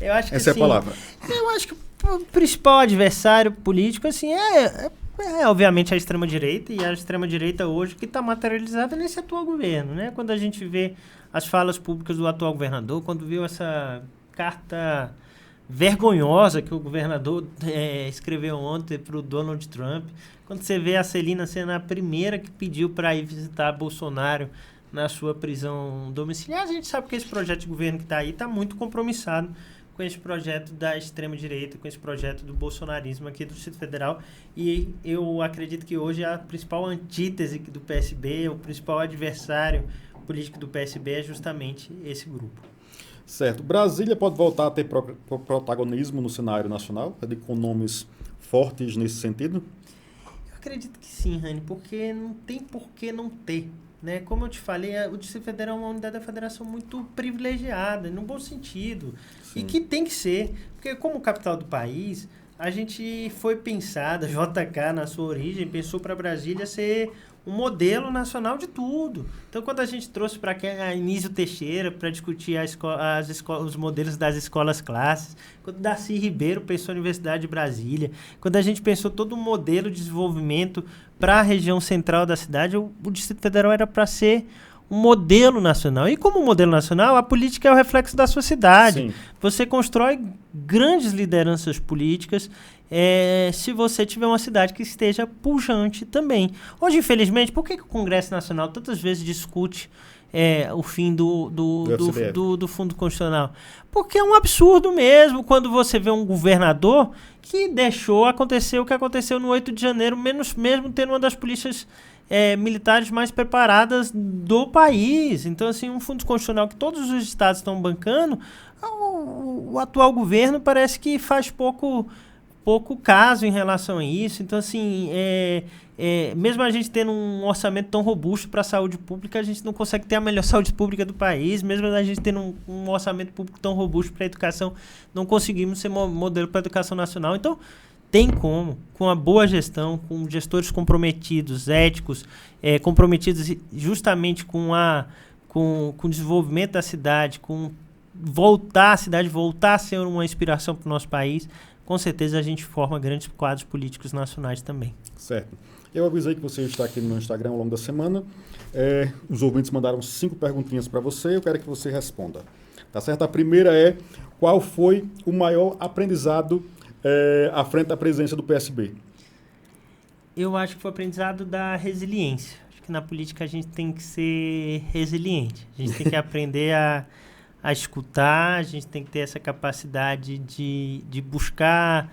Eu acho que, essa assim, é a palavra. Eu acho que o principal adversário político assim, obviamente a extrema-direita, e a extrema-direita hoje que está materializada nesse atual governo. Né? Quando a gente vê as falas públicas do atual governador, quando viu essa carta vergonhosa que o governador escreveu ontem para o Donald Trump, quando você vê a Celina sendo a primeira que pediu para ir visitar Bolsonaro na sua prisão domiciliar, a gente sabe que esse projeto de governo que está aí está muito compromissado com esse projeto da extrema-direita, com esse projeto do bolsonarismo aqui do Distrito Federal. E eu acredito que hoje a principal antítese do PSB, o principal adversário político do PSB é justamente esse grupo. Certo. Brasília pode voltar a ter protagonismo no cenário nacional, com nomes fortes nesse sentido? Eu acredito que sim, Rani, porque não tem por que não ter. Né? Como eu te falei, o Distrito Federal é uma unidade da federação muito privilegiada, no bom sentido. Sim. E que tem que ser, porque como capital do país, a gente foi pensada, JK na sua origem, pensou para Brasília ser um modelo nacional de tudo. Então, quando a gente trouxe para cá a Anísio Teixeira para discutir os modelos das escolas classes, quando Darcy Ribeiro pensou na Universidade de Brasília, quando a gente pensou todo um modelo de desenvolvimento para a região central da cidade, o Distrito Federal era para ser um modelo nacional. E como modelo nacional, a política é o reflexo da sua cidade. Sim. Você constrói grandes lideranças políticas se você tiver uma cidade que esteja pujante também. Hoje, infelizmente, por que o Congresso Nacional tantas vezes discute o fim do Fundo Constitucional? Porque é um absurdo mesmo quando você vê um governador que deixou acontecer o que aconteceu no 8 de janeiro, mesmo tendo uma das polícias militares mais preparadas do país. Então, assim, um fundo constitucional que todos os estados estão bancando, o atual governo parece que faz pouco caso em relação a isso. Então, assim, mesmo a gente tendo um orçamento tão robusto para a saúde pública, a gente não consegue ter a melhor saúde pública do país. Mesmo a gente tendo um orçamento público tão robusto para a educação, não conseguimos ser modelo para a educação nacional. Então, tem como, com a boa gestão, com gestores comprometidos, éticos, comprometidos justamente com o desenvolvimento da cidade, com a cidade voltar a ser uma inspiração para o nosso país, com certeza a gente forma grandes quadros políticos nacionais também. Certo. Eu avisei que você está aqui no meu Instagram ao longo da semana. Os ouvintes mandaram 5 perguntinhas para você, eu quero que você responda. Tá certo? A primeira é: qual foi o maior aprendizado à frente da presidência do PSB? Eu acho que foi o aprendizado da resiliência. Acho que na política a gente tem que ser resiliente. A gente tem que aprender a escutar, a gente tem que ter essa capacidade de buscar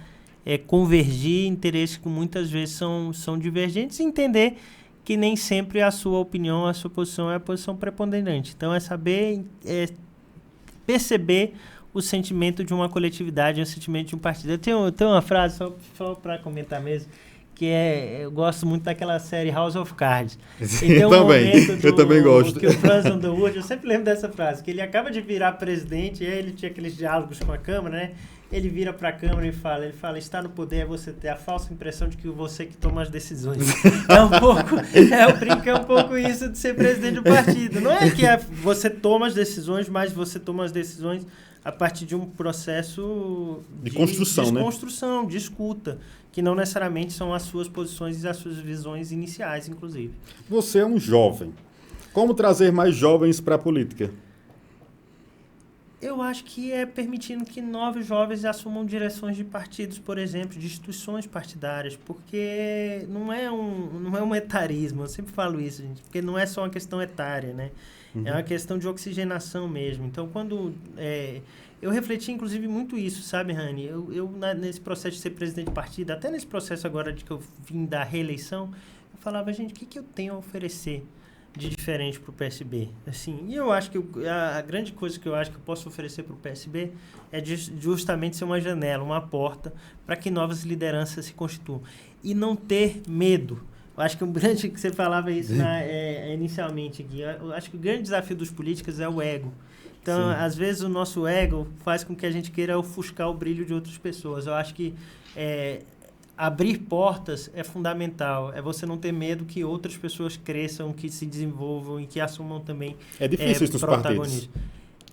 convergir interesses que muitas vezes são divergentes e entender que nem sempre a sua opinião, a sua posição é a posição preponderante. Então, é saber perceber o sentimento de uma coletividade, o sentimento de um partido. Eu tenho uma frase, só para comentar mesmo, que eu gosto muito daquela série House of Cards. Eu também gosto. Que o Franz Underwood, eu sempre lembro dessa frase, que ele acaba de virar presidente, e aí ele tinha aqueles diálogos com a Câmara, né? Ele vira para a Câmara e fala, estar no poder é você ter a falsa impressão de que você que toma as decisões. Eu brinco, é um pouco isso de ser presidente do partido. Não é que você toma as decisões, mas você toma as decisões a partir de um processo de construção, desconstrução, de escuta, que não necessariamente são as suas posições e as suas visões iniciais, inclusive. Você é um jovem. Como trazer mais jovens para a política? Eu acho que é permitindo que novos jovens assumam direções de partidos, por exemplo, de instituições partidárias, porque não é um etarismo, eu sempre falo isso, gente, porque não é só uma questão etária, né? Uhum. É uma questão de oxigenação mesmo. Então, quando... eu refleti, inclusive, muito isso, sabe, Rani? Nesse processo de ser presidente de partido, até nesse processo agora de que eu vim da reeleição, eu falava, gente, o que eu tenho a oferecer de diferente para o PSB? Assim, e eu acho que a grande coisa que eu acho que eu posso oferecer para o PSB é justamente ser uma janela, uma porta para que novas lideranças se constituam. E não ter medo. Eu acho que um grande, que você falava isso inicialmente aqui, eu acho que o grande desafio dos políticos é o ego. Então, sim, às vezes o nosso ego faz com que a gente queira ofuscar o brilho de outras pessoas. Eu acho que abrir portas é fundamental. É você não ter medo que outras pessoas cresçam, que se desenvolvam e que assumam também difícil isso nos partidos.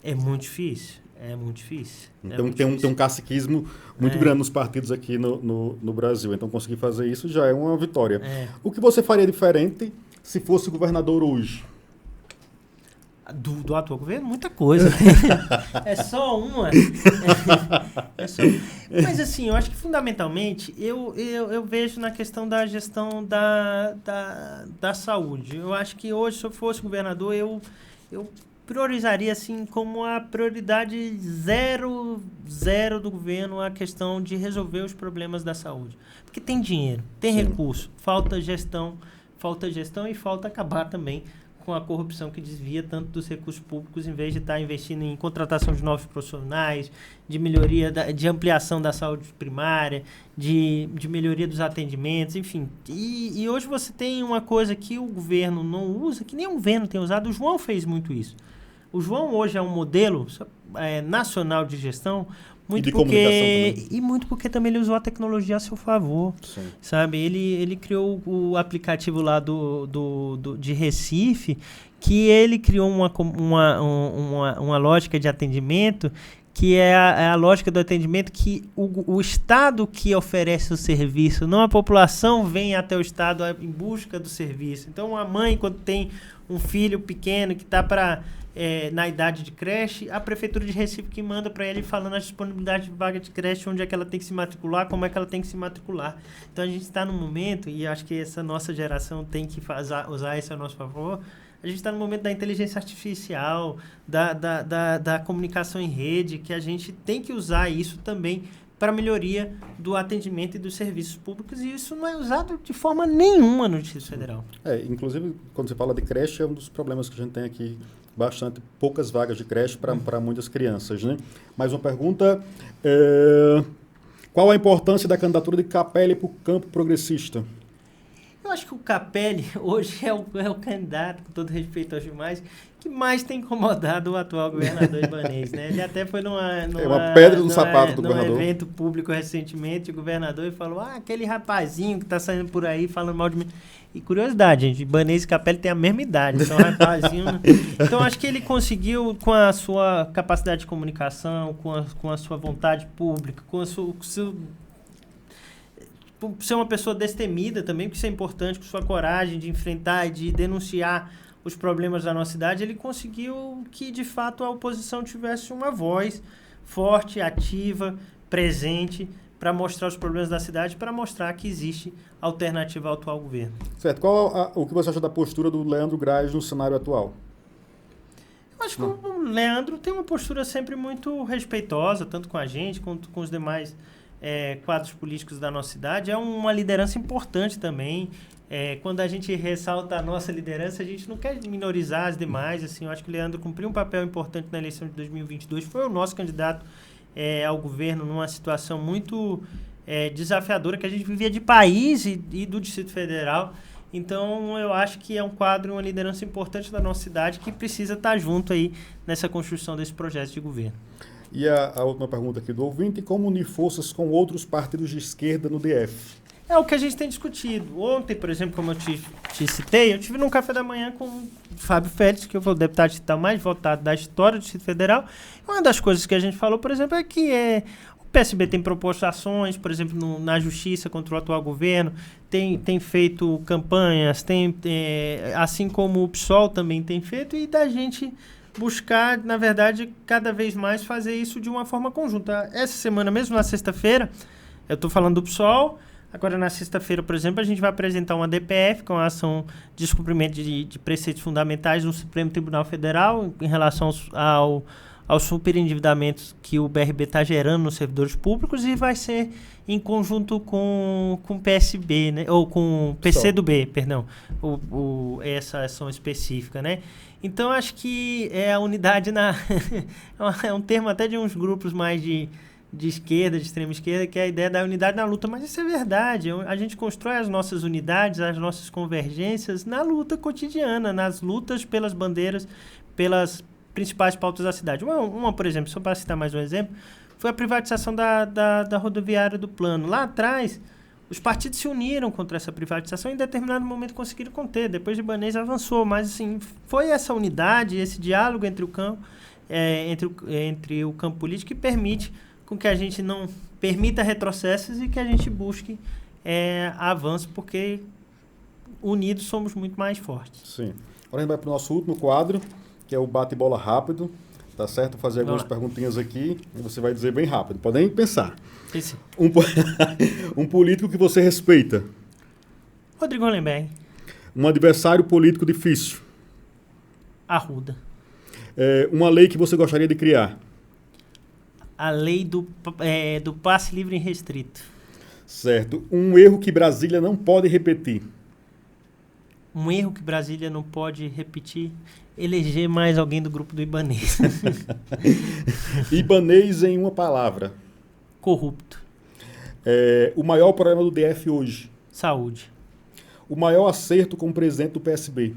É muito difícil. É muito difícil. Então tem um caciquismo muito grande nos partidos aqui no Brasil. Então conseguir fazer isso já é uma vitória. O que você faria diferente se fosse governador hoje? Do atual governo? Muita coisa. É só uma. Mas assim, eu acho que fundamentalmente eu vejo na questão da gestão da saúde. Eu acho que hoje, se eu fosse governador, eu priorizaria assim como a prioridade zero do governo a questão de resolver os problemas da saúde. Porque tem dinheiro, tem recurso, falta gestão e falta acabar também com a corrupção que desvia tanto dos recursos públicos, em vez de estar investindo em contratação de novos profissionais, de melhoria, de ampliação da saúde primária, de melhoria dos atendimentos, enfim. E hoje você tem uma coisa que o governo não usa, que nenhum governo tem usado. O João fez muito isso. O João hoje é um modelo nacional de gestão, muito porque também ele usou a tecnologia a seu favor. Sim. Sabe? Ele criou o aplicativo lá de Recife, que ele criou uma lógica de atendimento, que é a lógica do atendimento que o Estado que oferece o serviço, não a população vem até o Estado em busca do serviço. Então, a mãe, quando tem um filho pequeno que está na idade de creche, a Prefeitura de Recife que manda para ele falando a disponibilidade de vaga de creche, onde é que ela tem que se matricular, como é que ela tem que se matricular. Então, a gente está num momento, e acho que essa nossa geração tem que usar isso a nosso favor, a gente está no momento da inteligência artificial, da comunicação em rede, que a gente tem que usar isso também para a melhoria do atendimento e dos serviços públicos, e isso não é usado de forma nenhuma no Distrito Federal. Inclusive, quando você fala de creche, é um dos problemas que a gente tem aqui, bastante poucas vagas de creche para muitas crianças, né? Mais uma pergunta, qual a importância da candidatura de Capelli para o campo progressista? Eu acho que o Capelli hoje é o candidato, com todo respeito aos demais, que mais tem incomodado o atual governador Ibanez, né? Ele até foi uma pedra no sapato do governador. Num evento público recentemente, o governador falou, aquele rapazinho que está saindo por aí falando mal de mim. E curiosidade, gente, Ibanez e Capelli têm a mesma idade, então rapazinho... Então, acho que ele conseguiu, com a sua capacidade de comunicação, com a sua vontade pública, com ser uma pessoa destemida também, porque isso é importante, com sua coragem de enfrentar e de denunciar os problemas da nossa cidade, ele conseguiu que, de fato, a oposição tivesse uma voz forte, ativa, presente, para mostrar os problemas da cidade, para mostrar que existe alternativa ao atual governo. Certo. Qual o que você acha da postura do Leandro Graz no cenário atual? Eu acho que o Leandro tem uma postura sempre muito respeitosa, tanto com a gente quanto com os demais quadros políticos da nossa cidade, é uma liderança importante também. Quando a gente ressalta a nossa liderança, a gente não quer minorizar as demais. Assim, eu acho que o Leandro cumpriu um papel importante na eleição de 2022, foi o nosso candidato ao governo numa situação muito desafiadora, que a gente vivia de país e do Distrito Federal. Então, eu acho que é um quadro, uma liderança importante da nossa cidade que precisa estar junto aí nessa construção desse projeto de governo. E a última pergunta aqui do ouvinte: como unir forças com outros partidos de esquerda no DF? É o que a gente tem discutido. Ontem, por exemplo, como eu te citei, eu tive num café da manhã com o Fábio Félix, que foi o deputado distrital mais votado da história do Distrito Federal. Uma das coisas que a gente falou, por exemplo, é que o PSB tem proposto ações, por exemplo, na justiça contra o atual governo, tem feito campanhas, assim como o PSOL também tem feito, e da gente buscar, na verdade, cada vez mais fazer isso de uma forma conjunta. Essa semana mesmo, na sexta-feira, eu estou falando do PSOL. Agora, na sexta-feira, por exemplo, a gente vai apresentar uma DPF, com a ação de descumprimento de preceitos fundamentais no Supremo Tribunal Federal em relação aos superendividamentos que o BRB está gerando nos servidores públicos, e vai ser em conjunto com o PSB, né? Ou com o PCdoB, perdão, essa ação específica, né? Então, acho que a unidade é um termo até de uns grupos mais de esquerda, de extrema esquerda, que é a ideia da unidade na luta, mas isso é verdade. A gente constrói as nossas unidades, as nossas convergências na luta cotidiana, nas lutas pelas bandeiras, pelas principais pautas da cidade. Uma, por exemplo, só para citar mais um exemplo, foi a privatização da rodoviária do Plano. Lá atrás, os partidos se uniram contra essa privatização e em determinado momento conseguiram conter. Depois de Ibanez avançou, mas assim, foi essa unidade, esse diálogo entre o campo, entre o campo político, que permite com que a gente não permita retrocessos e que a gente busque avanço, porque unidos somos muito mais fortes. Sim. Agora a gente vai para o nosso último quadro, que é o bate-bola rápido, tá certo? Vou fazer algumas perguntinhas aqui e você vai dizer bem rápido. Podem pensar. Esse. Um político que você respeita. Rodrigo Hollenberg. Um adversário político difícil. Arruda. Uma lei que você gostaria de criar. A lei do passe livre e restrito. Certo. Um erro que Brasília não pode repetir. Um erro que Brasília não pode repetir: eleger mais alguém do grupo do Ibanez. Ibanez em uma palavra. Corrupto. O maior problema do DF hoje. Saúde. O maior acerto como presidente do PSB.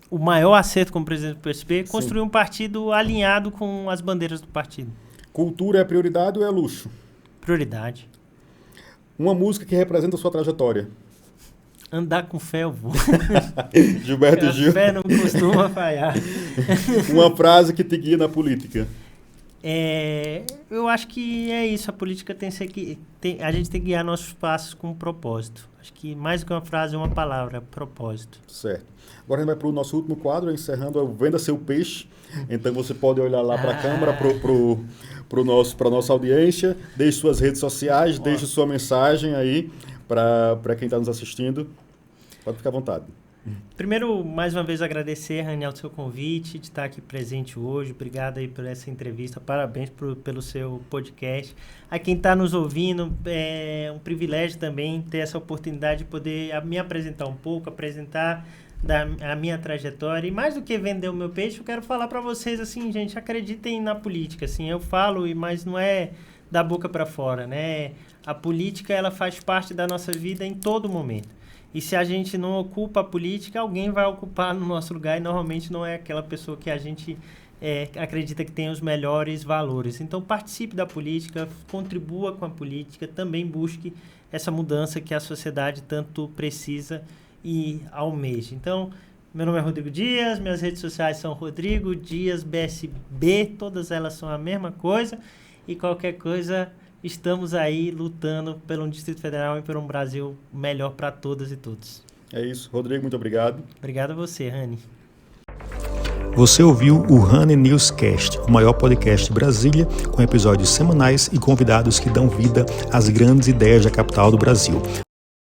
O maior acerto como presidente do PSB, construir um partido alinhado com as bandeiras do partido. Cultura é prioridade ou é luxo? Prioridade. Uma música que representa a sua trajetória. Andar com fé eu vou. Gilberto Gil. A fé não costuma falhar. Uma frase que te guia na política. Eu acho que é isso. A política a gente tem que guiar nossos passos com um propósito. Acho que mais do que uma frase é uma palavra: propósito. Certo. Agora a gente vai para o nosso último quadro, encerrando o Venda Seu Peixe. Então você pode olhar lá para a câmera, para a nossa audiência, deixe suas redes sociais, deixe sua mensagem aí para quem está nos assistindo. Pode ficar à vontade. Primeiro, mais uma vez, agradecer, Raniel, o seu convite, de estar aqui presente hoje. Obrigado aí por essa entrevista. Parabéns pelo seu podcast. A quem está nos ouvindo, é um privilégio também ter essa oportunidade de poder me apresentar um pouco, apresentar a minha trajetória. E mais do que vender o meu peixe, eu quero falar para vocês assim, gente, acreditem na política. Assim, eu falo, mas não é da boca para fora, né? A política, ela faz parte da nossa vida em todo momento. E se a gente não ocupa a política, alguém vai ocupar no nosso lugar, e normalmente não é aquela pessoa que a gente acredita que tem os melhores valores. Então, participe da política, contribua com a política, também busque essa mudança que a sociedade tanto precisa e almeja. Então, meu nome é Rodrigo Dias, minhas redes sociais são Rodrigo Dias BSB, todas elas são a mesma coisa, e qualquer coisa, estamos aí lutando pelo Distrito Federal e por um Brasil melhor para todas e todos. É isso. Rodrigo, muito obrigado. Obrigado a você, Rani. Você ouviu o Rani Newscast, o maior podcast de Brasília, com episódios semanais e convidados que dão vida às grandes ideias da capital do Brasil.